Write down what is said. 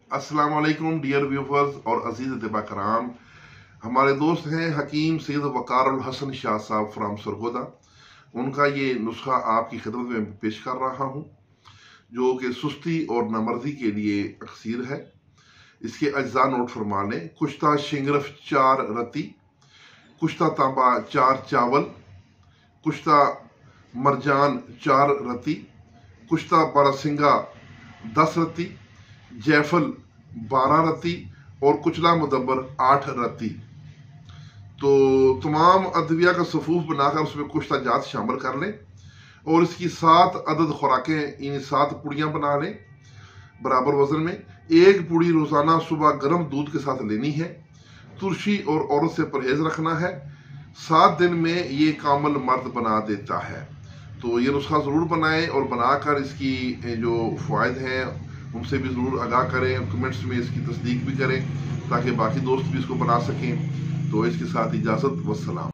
अस्सलाम वालेकुम dear viewers और अजीज अतिबा कराम। हमारे दोस्त हैं हकीम सैयद वकार उल हसन शाह साहब फ्राम सरगोदा। उनका ये नुस्खा आपकी खिदमत में पेश कर रहा हूँ, जो कि सुस्ती और नामर्दी के लिए अक्सीर है। इसके अज्जा नोट फरमा लें। कुश्ता शिंगरफ 4 रत्ती, कुश्ता तांबा 4 चावल, कुश्ता मरजान 4 रत्ती, कुश्ता बारासिंगा 10 रत्ती, जैफल 12 रत्ती और कुचला मुदब्बर 8 रत्ती। तो तमाम अद्विया का सफूफ बनाकर उसमें कुश्ता जात शामिल कर लें और इसकी 7 अदद खुराकें इन 7 पुड़ियाँ बना लें बराबर वजन में। 1 पुड़ी रोजाना सुबह गर्म दूध के साथ लेनी है। तुलसी और औरत से परहेज रखना है। 7 दिन में ये कामल मर्द बना देता है। तो ये नुस्खा ज़रूर बनाएं और बनाकर इसकी जो फ़ायदे हैं उनसे भी ज़रूर आगाह करें। कमेंट्स में इसकी तस्दीक भी करें ताकि बाकी दोस्त भी इसको बना सकें। तो इसके साथ इजाज़त, वस्सलाम।